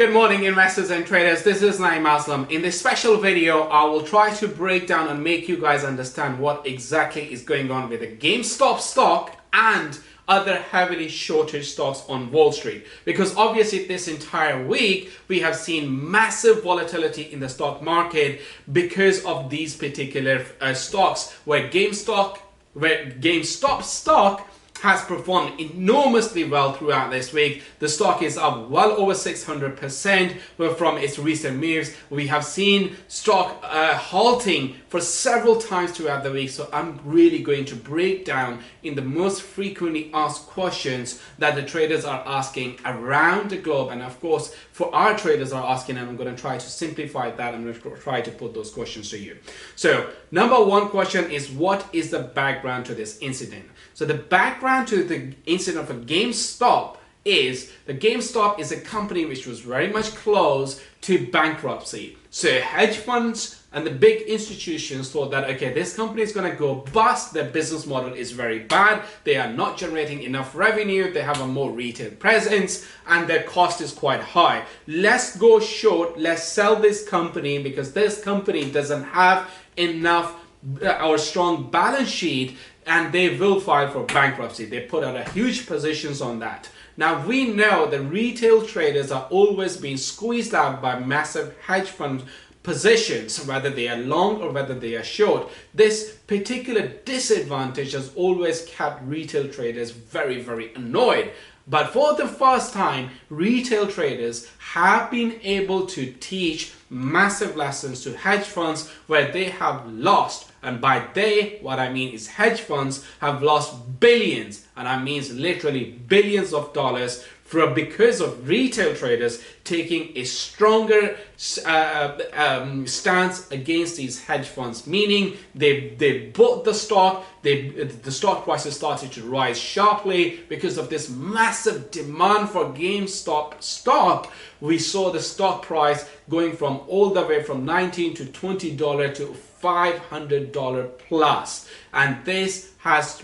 Good morning, investors and traders. This is Naeem Aslam. In this special video, I will try to break down and make you guys understand what exactly is going on with the GameStop stock and other heavily shorted stocks on Wall Street. Because obviously this entire week, we have seen massive volatility in the stock market because of these particular stocks where GameStop stock has performed enormously well throughout this week. The stock is up well over 600% from its recent moves. We have seen stock halting for several times throughout the week. So I'm really going to break down in the most frequently asked questions that the traders are asking around the globe. And of course, for our traders are asking, and I'm going to try to simplify that. I'm going to try to put those questions to you. So number one question is, what is the background to this incident? So the background to the incident of GameStop is that GameStop is a company which was very much close to bankruptcy. So hedge funds and the big institutions thought that, okay, this company is going to go bust. Their business model is very bad. They are not generating enough revenue. They have a more retail presence and their cost is quite high. Let's go short. Let's sell this company because this company doesn't have enough or strong balance sheet, and they will file for bankruptcy. They put out a huge positions on that. Now we know the retail traders are always being squeezed out by massive hedge fund positions, whether they are long or whether they are short. This particular disadvantage has always kept retail traders very, very annoyed. But for the first time, retail traders have been able to teach massive lessons to hedge funds where they have lost. And by they, what I mean is hedge funds have lost billions, and I mean literally billions of dollars because of retail traders taking a stronger stance against these hedge funds, meaning they bought the stock, the stock prices started to rise sharply because of this massive demand for GameStop stock. We saw the stock price going from all the way from $19 to $20 to $500 plus, and this has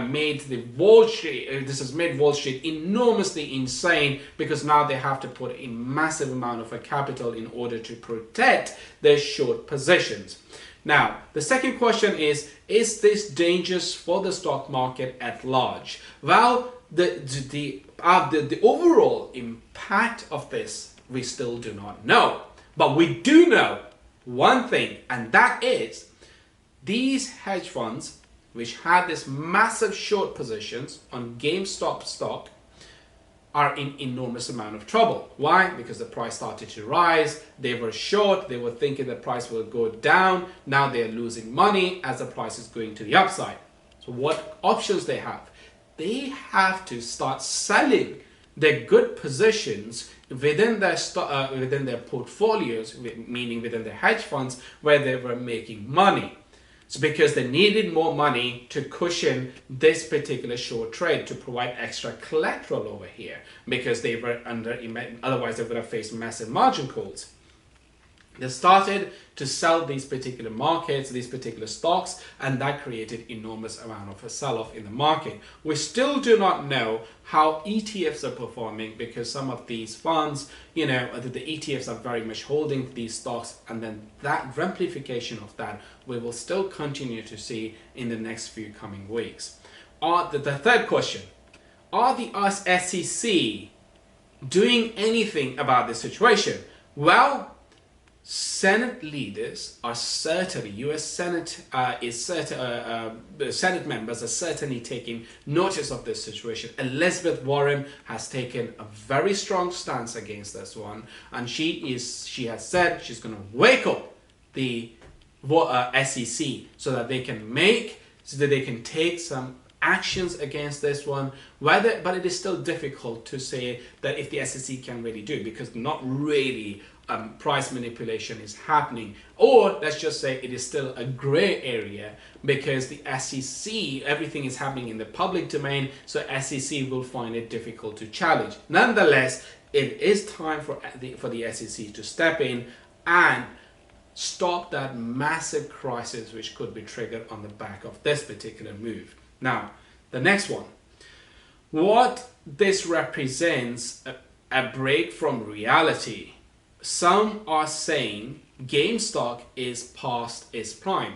made Wall Street enormously insane because now they have to put a massive amount of capital in order to protect their short positions. Now, the second question is this dangerous for the stock market at large? Well, the overall impact of this, we still do not know. But we do know one thing, and that is these hedge funds which had this massive short positions on GameStop stock are in enormous amount of trouble. Why? Because the price started to rise. They were short. They were thinking the price will go down. Now they are losing money as the price is going to the upside. So what options they have? They have to start selling their good positions within their portfolios, meaning within their hedge funds where they were making money. It's because they needed more money to cushion this particular short trade, to provide extra collateral over here, because they were otherwise they would have faced massive margin calls. They started to sell these particular markets, these particular stocks, and that created enormous amount of a sell-off in the market. We still do not know how ETFs are performing because some of these funds, the ETFs are very much holding these stocks, and then that replication of that we will still continue to see in the next few coming weeks. The third question, are the SEC doing anything about this situation? Well, Senate leaders are certainly, U.S. Senate Senate members are certainly taking notice of this situation. Elizabeth Warren has taken a very strong stance against this one, and she has said she's going to wake up the SEC so that they can take some actions against this one. But it is still difficult to say that if the SEC can really do, because not really price manipulation is happening, or let's just say it is still a gray area because the SEC, everything is happening in the public domain, so SEC will find it difficult to challenge. Nonetheless, it is time for the SEC to step in and stop that massive crisis which could be triggered on the back of this particular move. Now, the next one, what this represents a break from reality. Some are saying GameStop is past its prime.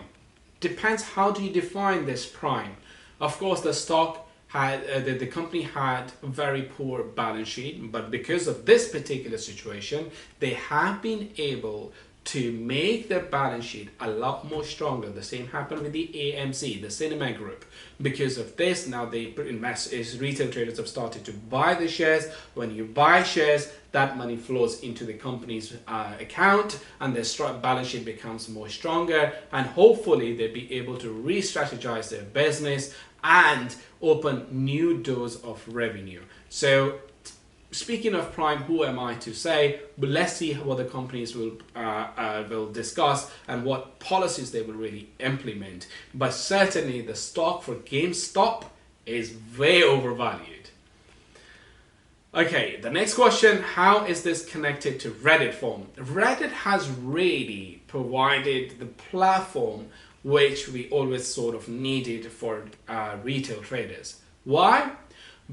Depends how do you define this prime. Of course, the stock had the company had a very poor balance sheet, but because of this particular situation, they have been able to make their balance sheet a lot more stronger. The same happened with the AMC, the cinema group. Because of this, now they invest, retail traders have started to buy the shares. When you buy shares, that money flows into the company's account, and their balance sheet becomes more stronger, and hopefully they'll be able to re-strategize their business and open new doors of revenue. So speaking of prime, who am I to say? But let's see what the companies will discuss and what policies they will really implement. But certainly the stock for GameStop is way overvalued. Okay, the next question, how is this connected to Reddit forum? Reddit has really provided the platform which we always sort of needed for retail traders. Why?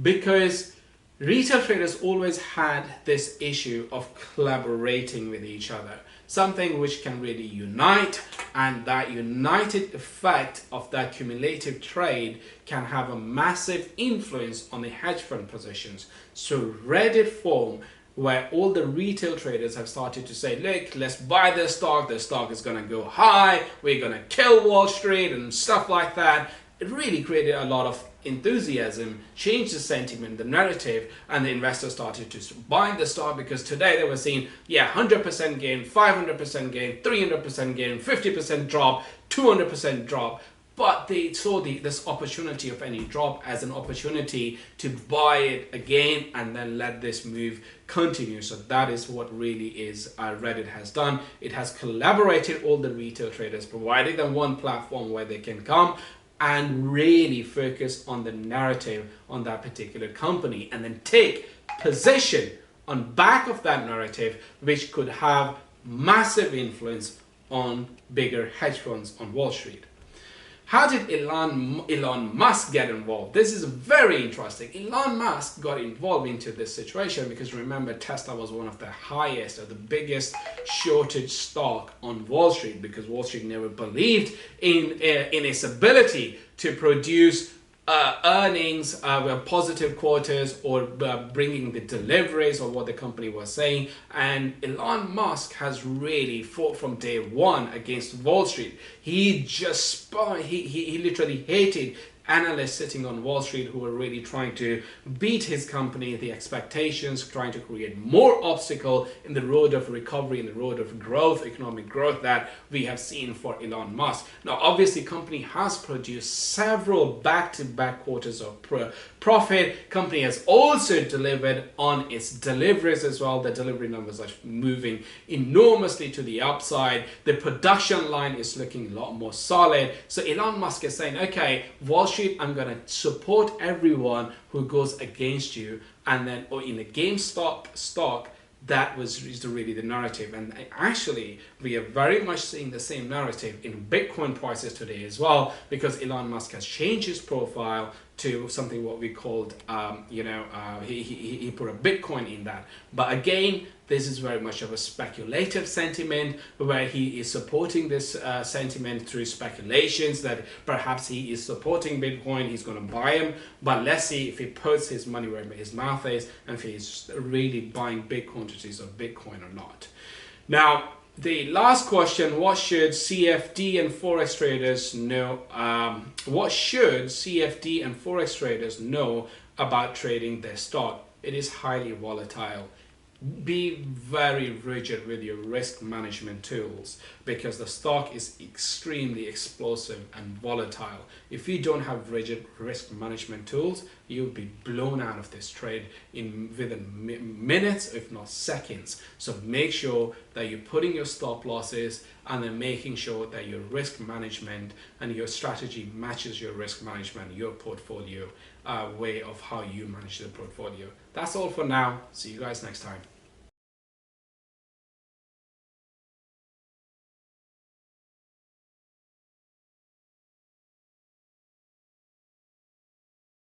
Because retail traders always had this issue of collaborating with each other, something which can really unite, and that united effect of that cumulative trade can have a massive influence on the hedge fund positions. So Reddit forum, where all the retail traders have started to say, look, let's buy this stock is going to go high, we're going to kill Wall Street and stuff like that. It really created a lot of enthusiasm, changed the sentiment, the narrative, and the investors started to buy the stock, because today they were seeing, yeah, 100% gain, 500% gain, 300% gain, 50% drop, 200% drop. But they saw this opportunity of any drop as an opportunity to buy it again and then let this move continue. So that is what really is Reddit has done. It has collaborated all the retail traders, provided them one platform where they can come and really focus on the narrative on that particular company, and then take position on back of that narrative, which could have massive influence on bigger hedge funds on Wall Street. How did Elon Musk get involved? This is very interesting. Elon Musk got involved into this situation because, remember, Tesla was one of the highest or the biggest shortage stock on Wall Street, because Wall Street never believed in its ability to produce earnings, positive quarters, or bringing the deliveries of what the company was saying. And Elon Musk has really fought from day one against Wall Street. He just he literally hated analysts sitting on Wall Street who were really trying to beat his company, the expectations, trying to create more obstacle in the road of recovery, in the road of growth, economic growth that we have seen for Elon Musk. Now, obviously, company has produced several back-to-back quarters of profit. Company has also delivered on its deliveries as well. The delivery numbers are moving enormously to the upside. The production line is looking a lot more solid. So Elon Musk is saying, okay, Wall Street, I'm going to support everyone who goes against you. And then, or in a GameStop stock, that was really the narrative. And actually, we are very much seeing the same narrative in Bitcoin prices today as well, because Elon Musk has changed his profile to something what we called, he put a Bitcoin in that. But again, this is very much of a speculative sentiment, where he is supporting this sentiment through speculations that perhaps he is supporting Bitcoin, he's going to buy them. But let's see if he puts his money where his mouth is, and if he's really buying big quantities of Bitcoin or not. Now, the last question, what should CFD and Forex traders know? What should CFD and Forex traders know about trading their stock? It is highly volatile. Be very rigid with your risk management tools, because the stock is extremely explosive and volatile. If you don't have rigid risk management tools, you'll be blown out of this trade within minutes, if not seconds. So make sure that you're putting your stop losses, and then making sure that your risk management and your strategy matches your risk management, your portfolio way of how you manage the portfolio. That's all for now. See you guys next time.